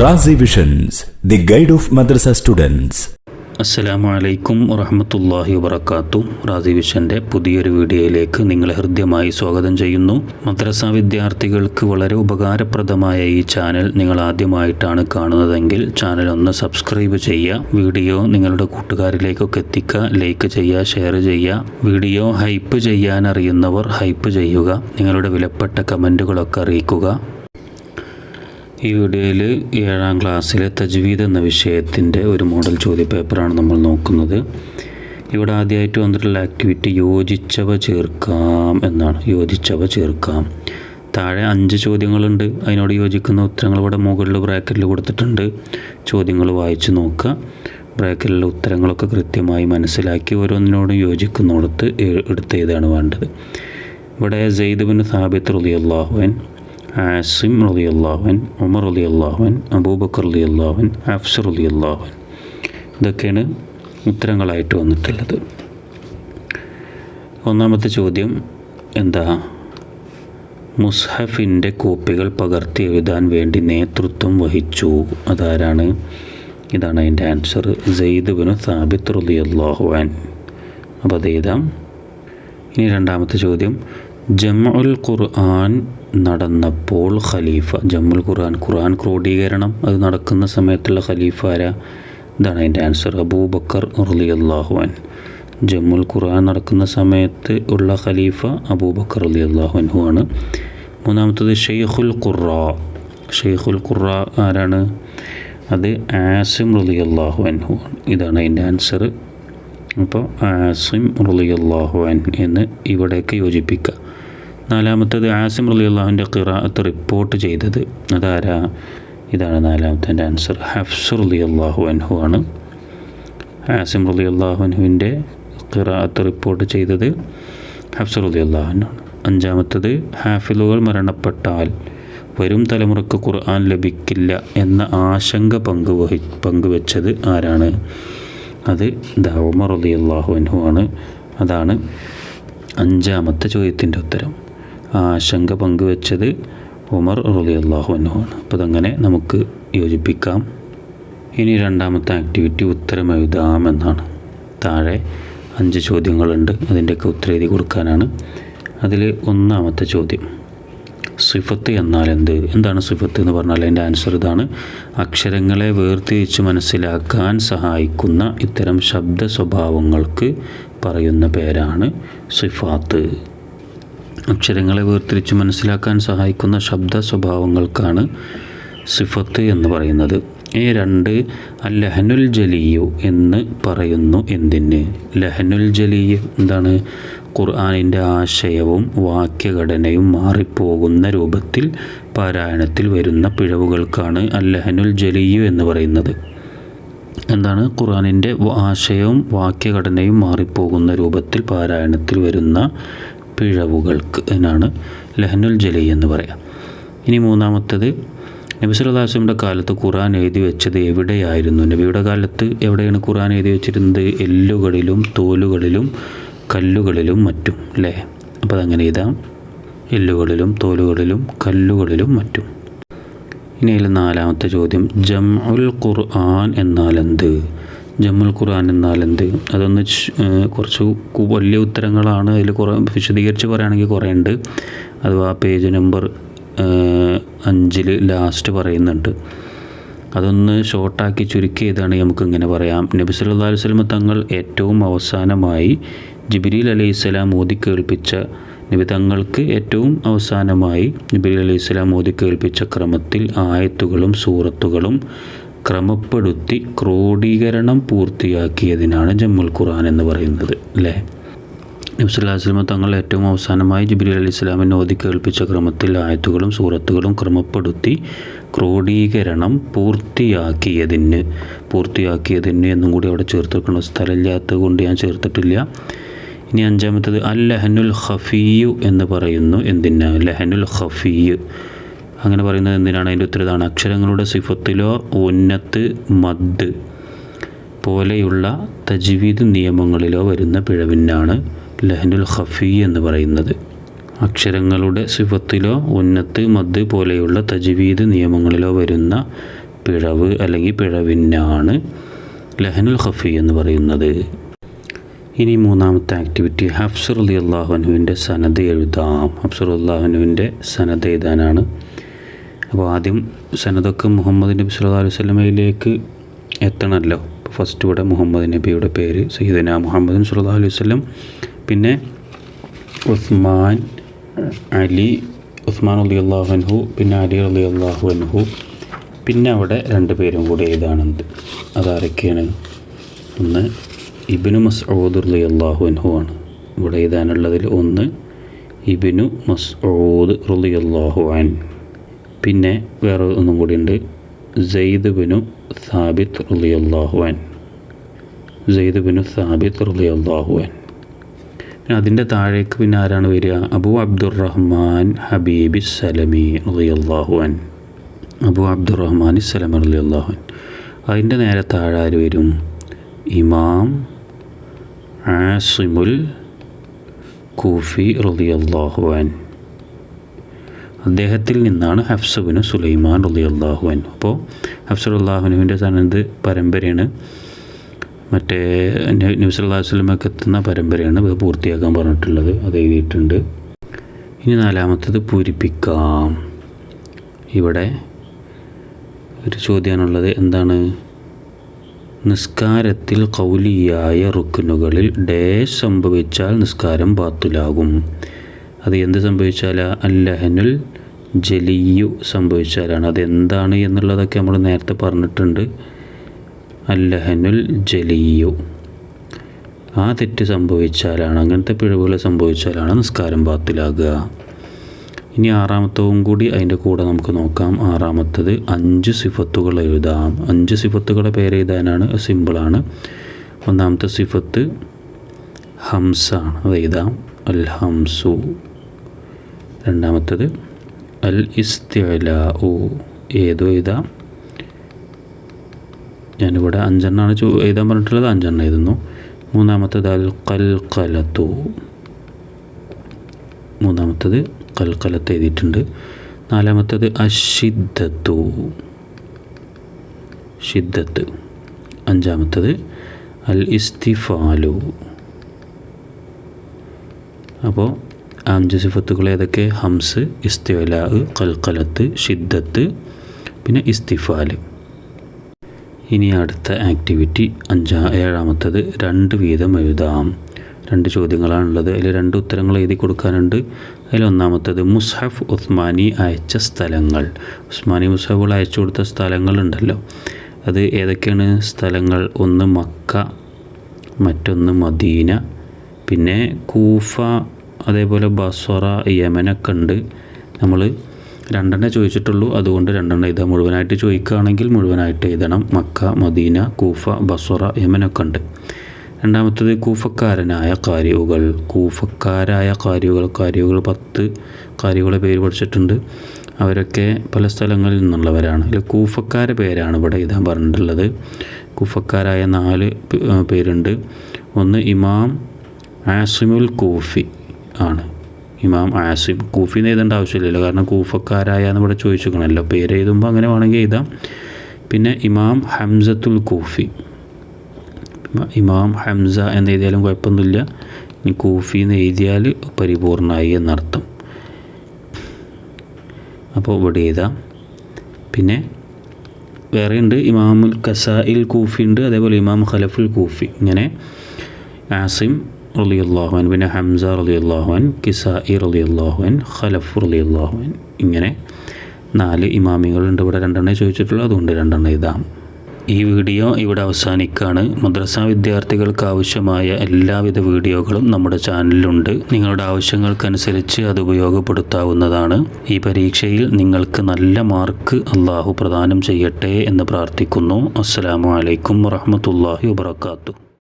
Razi visions, the guide of madrasa students. അസ്സലാമു അലൈക്കും വറഹ്മത്തുള്ളാഹി വബറകാതുഹു. റാസി വിഷൻ്റെ പുതിയൊരു വീഡിയോയിലേക്ക് നിങ്ങളെ ഹൃദ്യമായി സ്വാഗതം ചെയ്യുന്നു. മദ്രസ വിദ്യാർത്ഥികൾക്ക് വളരെ ഉപകാരപ്രദമായ ഈ ചാനൽ നിങ്ങൾ ആദ്യമായിട്ടാണ് കാണുന്നതെങ്കിൽ ചാനൽ ഒന്ന് സബ്സ്ക്രൈബ് ചെയ്യുക. വീഡിയോ നിങ്ങളുടെ കൂട്ടുകാരിലേക്കൊക്കെ എത്തിക്കുക. ലൈക്ക് ചെയ്യുക, ഷെയർ ചെയ്യുക. വീഡിയോ ഹൈപ്പ് ചെയ്യാൻ അറിയുന്നവർ ഹൈപ്പ് ചെയ്യുക. നിങ്ങളുടെ വിലപ്പെട്ട കമൻറ്റുകളൊക്കെ അറിയിക്കുക. ഈ വീഡിയോയിൽ 7ാം ക്ലാസ്സിലെ തജ്വീദ് എന്ന വിഷയത്തിൻ്റെ ഒരു മോഡൽ ചോദ്യപേപ്പറാണ് നമ്മൾ നോക്കുന്നത്. ഇവിടെ ആദ്യമായിട്ട് വന്നിട്ടുള്ള ആക്ടിവിറ്റി യോജിച്ചവ ചേർക്കാം എന്നാണ്. യോജിച്ചവ ചേർക്കാം. താഴെ 5 ചോദ്യങ്ങളുണ്ട്. അതിനോട് യോജിക്കുന്ന ഉത്തരങ്ങൾ ഇവിടെ മുകളിൽ ബ്രാക്കറ്റിൽ കൊടുത്തിട്ടുണ്ട്. ചോദ്യങ്ങൾ വായിച്ച് നോക്കുക. ബ്രാക്കറ്റിലെ ഉത്തരങ്ങളൊക്കെ കൃത്യമായി മനസ്സിലാക്കി ഓരോന്നിനോടും യോജിക്കുന്നിടത്ത് എടുത്ത് എഴുതാണ് വേണ്ടത്. ഇവിടെ സെയ്ദ് ബിൻ സാബിത്ത് റളിയല്ലാഹു അൻഹു, ആസിം റളിയല്ലാഹു അൻഹു, ഉമർ റളിയല്ലാഹു അൻഹു, അബൂബക്കർ റളിയല്ലാഹു അൻഹു, ഹഫ്സ് റളിയല്ലാഹു അൻഹു, ഇതൊക്കെയാണ് ഉത്തരങ്ങളായിട്ട് വന്നിട്ടുള്ളത്. ഒന്നാമത്തെ ചോദ്യം എന്താ? മുസ്ഹഫിൻ്റെ കോപ്പികൾ പകർത്തി എഴുതാൻ വേണ്ടി നേതൃത്വം വഹിച്ചു. അതാരാണ്? ഇതാണ് അതിൻ്റെ ആൻസർ. സെയ്ദ് ബിൻ സാബിത്ത് റളിയല്ലാഹു അൻഹു. അപ്പോൾ അത് എഴുതാം. ഇനി രണ്ടാമത്തെ ചോദ്യം, ജംഉൽ ഖുർആൻ നടന്നപ്പോൾ ഖലീഫ. ജംഉൽ ഖുർആൻ ക്രോഡീകരണം അത് നടക്കുന്ന സമയത്തുള്ള ഖലീഫ ആരാ? ഇതാണ് അതിൻ്റെ ആൻസർ. അബൂബക്കർ റളിയല്ലാഹു അൻഹു. ജംഉൽ ഖുർആൻ നടക്കുന്ന സമയത്ത് ഉള്ള ഖലീഫ അബൂബക്കർ റളിയല്ലാഹു അൻഹു ആണ്. മൂന്നാമത്തത് ഷെയ്ഖുൽ ഖുറ ആരാണ്? അത് ആസിം റളിയല്ലാഹു അൻഹു ആണ്. ഇതാണ് അതിൻ്റെ ആൻസർ. അപ്പോൾ ആസിം റളിയല്ലാഹു അൻഹു എന്ന് ഇവിടേക്ക് യോജിപ്പിക്കുക. നാലാമത്തത് ആസിം റളിയല്ലാഹുവിൻ്റെ ഖിറാഅത്ത് റിപ്പോർട്ട് ചെയ്തത് അതാരാ? ഇതാണ് നാലാമത്തെ ആൻസർ. ഹഫ്സ് റളിയല്ലാഹു അൻഹു ആണ്. ആസിം റളിയല്ലാഹു അൻഹുവിൻ്റെ ഖിറാഅത്ത് റിപ്പോർട്ട് ചെയ്തത് ഹഫ്സ് റളിയല്ലാഹു അൻഹു ആണ്. അഞ്ചാമത്തത് ഹാഫിളുകൾ മരണപ്പെട്ടാൽ വരും തലമുറക്ക് ഖുർആൻ ലഭിക്കില്ല എന്ന ആശങ്ക പങ്കുവെച്ചത് ആരാണ്? അത് ഉമർ റളിയല്ലാഹു അൻഹു ആണ്. അതാണ് 5ാമത്തെ ചോദ്യത്തിൻ്റെ ഉത്തരം. ആശങ്ക പങ്കുവെച്ചത് ഉമർ റളിയല്ലാഹു അൻഹു ആണ്. അപ്പോൾ അതങ്ങനെ നമുക്ക് യോജിപ്പിക്കാം. ഇനി രണ്ടാമത്തെ ആക്ടിവിറ്റി ഉത്തരം എഴുതാം എന്നാണ്. താഴെ 5 ചോദ്യങ്ങളുണ്ട്. അതിൻ്റെയൊക്കെ ഉത്തരം എഴുതി കൊടുക്കാനാണ്. അതിൽ ഒന്നാമത്തെ ചോദ്യം, സിഫത്ത് എന്നാൽ എന്ത്? എന്താണ് സിഫത്ത് എന്ന് പറഞ്ഞാൽ അതിൻ്റെ ആൻസർ ഇതാണ്. അക്ഷരങ്ങളെ വേർതിരിച്ച് മനസ്സിലാക്കാൻ സഹായിക്കുന്ന ഇത്തരം ശബ്ദ സ്വഭാവങ്ങൾക്ക് പറയുന്ന പേരാണ് സിഫാത്ത്. അക്ഷരങ്ങളെ വേർതിരിച്ച് മനസ്സിലാക്കാൻ സഹായിക്കുന്ന ശബ്ദ സ്വഭാവങ്ങൾക്കാണ് സിഫത്ത് എന്ന് പറയുന്നത്. 2 ലഹനുൽ ജലിയു എന്ന് പറയുന്നു എന്തിന്? ലഹനുൽ ജലിയു എന്താണ്? ഖുർആനിൻ്റെ ആശയവും വാക്യഘടനയും മാറിപ്പോകുന്ന രൂപത്തിൽ പാരായണത്തിൽ വരുന്ന പിഴവുകൾക്കാണ് അല്ലഹനുൽ ജലിയു എന്ന് പറയുന്നത്. എന്താണ്? ഖുർആനിൻ്റെ ആശയവും വാക്യഘടനയും മാറിപ്പോകുന്ന രൂപത്തിൽ പാരായണത്തിൽ വരുന്ന പിഴവുകൾക്ക് എന്നാണ് ലഹനുൽ ജലി എന്ന് പറയാം. ഇനി മൂന്നാമത്തത്, നബി സല്ലല്ലാഹു അലൈഹി വസല്ലമയുടെ കാലത്ത് ഖുർആൻ എഴുതി വെച്ചത് എവിടെയായിരുന്നു? നബിയുടെ കാലത്ത് എവിടെയാണ് ഖുർആൻ എഴുതി വെച്ചിരുന്നത്? എല്ലുകളിലും തോലുകളിലും കല്ലുകളിലും മറ്റും, അല്ലേ? അപ്പോൾ അതങ്ങനെ എഴുതാം. എല്ലുകളിലും തോലുകളിലും കല്ലുകളിലും മറ്റും. ഇനി അതിൽ 4ാമത്തെ ചോദ്യം, ജംഉൽ ഖുർആൻ എന്നാൽ എന്ത്? ജംഉൽ ഖുർആൻ എന്നാൽ എന്ത്? അതൊന്ന് കുറച്ച് വലിയ ഉത്തരങ്ങളാണ്. അതിൽ കുറേ വിശദീകരിച്ച് പറയുകയാണെങ്കിൽ കുറേ ഉണ്ട്. അഥവാ പേജ് നമ്പർ 5 ലാസ്റ്റ് പറയുന്നുണ്ട്. അതൊന്ന് ഷോർട്ടാക്കി ചുരുക്കി ചെയ്താണ് നമുക്കിങ്ങനെ പറയാം. നബി സല്ലല്ലാഹു അലൈഹി വസല്ലം തങ്ങൾ ഏറ്റവും അവസാനമായി ജിബ്രീൽ അലൈഹിസ്സലാം ഓതി കേൾപ്പിച്ച നബി തങ്ങൾക്ക് ഏറ്റവും അവസാനമായി ജിബ്രീൽ അലൈഹിസ്സലാം ഓതി കേൾപ്പിച്ച ക്രമത്തിൽ ആയത്തുകളും സൂറത്തുകളും ക്രമപ്പെടുത്തി ക്രോഡീകരണം പൂർത്തിയാക്കിയതിനാണ് ജംഉൽ ഖുർആൻ എന്ന് പറയുന്നത്, അല്ലേ? നബി സല്ലല്ലാഹു അലൈഹി വസല്ലം തങ്ങൾ ഏറ്റവും അവസാനമായി ജിബ്രീൽ അലൈഹിസ്സലാമിനെ ഓതി കേൾപ്പിച്ച ക്രമത്തിൽ ആയത്തുകളും സൂറത്തുകളും ക്രമപ്പെടുത്തി ക്രോഡീകരണം പൂർത്തിയാക്കിയതിന് എന്നും കൂടി അവിടെ ചേർത്തിരിക്കണം. സ്ഥലമില്ലാത്തത് കൊണ്ട് ഞാൻ ചേർത്തിട്ടില്ല. ഇനി 5ാമത്തത് ലഹനുൽ ഖഫിയു എന്ന് പറയുന്നു എന്തിനാ? ലഹനുൽ ഖഫിയ് അങ്ങനെ പറയുന്നത് എന്തിനാണ്? അതിൻ്റെ ഉത്തരം ഇതാണ്. അക്ഷരങ്ങളുടെ സിഫത്തിലോ ഉന്നത്ത് മദ് പോലെയുള്ള തജ്വീദ് നിയമങ്ങളിലോ വരുന്ന പിഴവിനാണ് ലഹനുൽ ഖഫി എന്ന് പറയുന്നത്. അക്ഷരങ്ങളുടെ സിഫത്തിലോ ഉന്നത്ത് മദ് പോലെയുള്ള തജ്വീദ് നിയമങ്ങളിലോ വരുന്ന പിഴവ് അല്ലെങ്കിൽ പിഴവിനാണ് ലഹനുൽ ഖഫി എന്ന് പറയുന്നത്. ഇനി മൂന്നാമത്തെ ആക്ടിവിറ്റി ഹഫ്സ് റളിയല്ലാഹു അൻഹുവിൻ്റെ സനദ് എഴുതാം. ഹഫ്സ് റളിയല്ലാഹു അൻഹുവിൻ്റെ സനദ് എഴുതാനാണ്. അപ്പോൾ ആദ്യം സനദൊക്കെ മുഹമ്മദ് നബി സല്ലല്ലാഹു അലൈഹി വസല്ലമയിലേക്ക് എത്തണമല്ലോ. ഫസ്റ്റ് ഇവിടെ മുഹമ്മദ് നബിയുടെ പേര് സയ്യിദന മുഹമ്മദ് സല്ലല്ലാഹു അലൈഹി വസല്ലം, പിന്നെ ഉസ്മാൻ റളിയല്ലാഹു അൻഹു, പിന്നെ അലി റളിയല്ലാഹു അൻഹു, പിന്നെ അവിടെ രണ്ട് പേരും കൂടി എഴുതാനുണ്ട്. അതാരൊക്കെയാണ്? ഒന്ന് ഇബ്നു മസ്ഊദ് റളിയല്ലാഹു അൻഹു ആണ് ഇവിടെ എഴുതാനുള്ളതിൽ. ഒന്ന് ഇബ്നു മസ്ഊദ് റളിയല്ലാഹു അൻഹു. പിന്നെ വേറെ ഒന്നും കൂടി ഉണ്ട്, സെയ്ദ് ബിനു സാബിത്ത് റളിയല്ലാഹു അൻഹു. സെയ്ദ് ബിനു സാബിത്ത് റളിയല്ലാഹു അൻഹു. പിന്നെ അതിൻ്റെ താഴേക്ക് പിന്നെ ആരാണ് വരിക? അബൂ അബ്ദുറഹ്മാൻ ഹബീബി സലമി റളിയല്ലാഹു അൻഹു. അബൂ അബ്ദുറഹ്മാൻ സലമി റളിയല്ലാഹു അൻഹു. അതിൻ്റെ നേരെ താഴെ ആര് വരും? ഇമാം ആസിമുൽ കൂഫി റളിയല്ലാഹു അൻഹു. അദ്ദേഹത്തിൽ നിന്നാണ് ഹഫ്സ് ബിനു സുലൈമാൻ റളിയല്ലാഹു അൻഹു. അപ്പോൾ ഹഫ്സ് റളിയല്ലാഹു അൻഹുവിൻ്റെ സനദ് പരമ്പരയാണ്, മറ്റേ നബി സല്ലല്ലാഹു അലൈഹി വസല്ലമക്ക് എത്തുന്ന പരമ്പരയാണ്. ഇത് പൂർത്തിയാക്കാൻ പറഞ്ഞിട്ടുള്ളത്, അത് എഴുതിയിട്ടുണ്ട്. ഇനി നാലാമത്തത് പൂരിപ്പിക്കാം. ഇവിടെ ഒരു ചോദ്യമാണുള്ളത്. എന്താണ്? നിസ്കാരത്തിൽ ഖൗലിയായ റുക്നുകളിൽ ഡേഷ് സംഭവിച്ചാൽ നിസ്കാരം ബാത്തിലാകും. അത് എന്ത് സംഭവിച്ചാൽ? അല്ലഹനുൽ ജലിയു സംഭവിച്ചാലാണ്. അതെന്താണ് എന്നുള്ളതൊക്കെ നമ്മൾ നേരത്തെ പറഞ്ഞിട്ടുണ്ട്. അല്ലഹനുൽ ജലിയു, ആ തെറ്റ് സംഭവിച്ചാലാണ്, അങ്ങനത്തെ പിഴവുകൾ സംഭവിച്ചാലാണ് നിസ്കാരം ബാത്തിലാകുക. ഇനി ആറാമത്തവും കൂടി അതിൻ്റെ കൂടെ നമുക്ക് നോക്കാം. ആറാമത്തത് 5 സിഫത്തുകൾ എഴുതാം. 5 സിഫത്തുകളുടെ പേര് എഴുതാനാണ്, സിമ്പിളാണ്. ഒന്നാമത്തെ സിഫത്ത് ഹംസാണ്, അത് എഴുതാം, അൽ ഹംസു. രണ്ടാമത്തത് അൽ ഇസ്തിഅലാഉ, ഏതോ എഴുതാം. ഞാനിവിടെ 5 എണ്ണമാണ് എഴുതാൻ പറഞ്ഞിട്ടുള്ളത്, 5 എണ്ണം എഴുതുന്നു. മൂന്നാമത്തത് അൽ ഖൽഖലത്തു, മൂന്നാമത്തത് ഖൽഖലത്ത് എഴുതിയിട്ടുണ്ട്. നാലാമത്തത് അഷിദ്ദത്തു, ഷിദ്ദത്ത്. അഞ്ചാമത്തത് അൽ ഇസ്തിഫാലു. അപ്പോൾ 5 സിഫത്തുകൾ ഏതൊക്കെ? ഹംസ്, ഇസ്തിഅലാ, ഖൽഖലത്ത്, ഷിദ്ദത്ത്, പിന്നെ ഇസ്തിഫാൽ. ഇനി അടുത്ത ആക്ടിവിറ്റി ഏഴാമത്തത് 2 വീതം എഴുതാം. 2 ചോദ്യങ്ങളാണുള്ളത്. അതിൽ 2 ഉത്തരങ്ങൾ എഴുതി കൊടുക്കാനുണ്ട്. അതിലൊന്നാമത്തത് മുസ്ഹഫ് ഉസ്മാനി അയച്ച സ്ഥലങ്ങൾ. ഉസ്മാനി മുസ്ഹഫുകൾ അയച്ചു കൊടുത്ത സ്ഥലങ്ങളുണ്ടല്ലോ, അത് ഏതൊക്കെയാണ് സ്ഥലങ്ങൾ? ഒന്ന് മക്ക, മറ്റൊന്ന് മദീന, പിന്നെ കൂഫ, അതേപോലെ ബസ്വറ, യമനൊക്കെ ഉണ്ട്. നമ്മൾ 2 ചോദിച്ചിട്ടുള്ളൂ, അതുകൊണ്ട് 2 എഴുതാം. മുഴുവനായിട്ട് ചോദിക്കുകയാണെങ്കിൽ മുഴുവനായിട്ട് എഴുതണം. മക്ക, മദീന, കൂഫ, ബസ്വറ, യമനൊക്കെ ഉണ്ട്. രണ്ടാമത്തത് കൂഫക്കാരനായ കാരിയുകൾ. കൂഫക്കാരായ കാരിയുകൾ 10 കാരികളുടെ പേര് പഠിച്ചിട്ടുണ്ട്. അവരൊക്കെ പല സ്ഥലങ്ങളിൽ നിന്നുള്ളവരാണ്. അതിൽ കൂഫക്കാരുടെ പേരാണ് ഇവിടെ എഴുതാൻ പറഞ്ഞിട്ടുള്ളത്. കൂഫക്കാരായ 4 പേരുണ്ട്. ഒന്ന് ഇമാം ആസിമുൽ കൂഫി ആണ്. ഇമാം ആസിം. കൂഫി എന്ന് എഴുതേണ്ട ആവശ്യമില്ലല്ലോ, കാരണം കൂഫക്കാരായ എന്ന് ഇവിടെ ചോദിച്ചിരിക്കണമല്ലോ. പേര് എഴുതുമ്പോൾ അങ്ങനെ വേണമെങ്കിൽ എഴുതാം. പിന്നെ ഇമാം ഹംസത്തുൽ കൂഫി, ഇമാം ഹംസ എന്ന് എഴുതിയാലും കുഴപ്പമൊന്നുമില്ല. ഇനി കൂഫി എന്ന് എഴുതിയാൽ പരിപൂർണമായി എന്നർത്ഥം. അപ്പോൾ ഇവിടെ എഴുതാം. പിന്നെ വേറെ ഉണ്ട്, ഇമാമുൽ കസായിൽ കൂഫി ഉണ്ട്, അതേപോലെ ഇമാം ഖലഫുൽ കൂഫി. ഇങ്ങനെ ആസിം റളിയല്ലാഹു അൻഹു, പിന്നെ ഹംസ റളിയല്ലാഹു അൻഹു, കിസായി റളിയല്ലാഹു അൻഹു, ഖലഫ് റളിയല്ലാഹു അൻഹു. ഇങ്ങനെ 4 ഇമാമികളുണ്ട്. ഇവിടെ 2 ചോദിച്ചിട്ടുള്ളൂ, അതുകൊണ്ട് 2 എഴുതാം. ഈ വീഡിയോ ഇവിടെ അവസാനിക്കുകയാണ്. മദ്രസ വിദ്യാർത്ഥികൾക്ക് ആവശ്യമായ എല്ലാവിധ വീഡിയോകളും നമ്മുടെ ചാനലിലുണ്ട്. നിങ്ങളുടെ ആവശ്യങ്ങൾക്കനുസരിച്ച് അത് ഉപയോഗപ്പെടുത്താവുന്നതാണ്. ഈ പരീക്ഷയിൽ നിങ്ങൾക്ക് നല്ല മാർക്ക് അള്ളാഹു പ്രദാനം ചെയ്യട്ടെ എന്ന് പ്രാർത്ഥിക്കുന്നു. അസ്സലാമു അലൈക്കും വറഹ്മത്തുള്ളാഹി വബറകാതുഹു.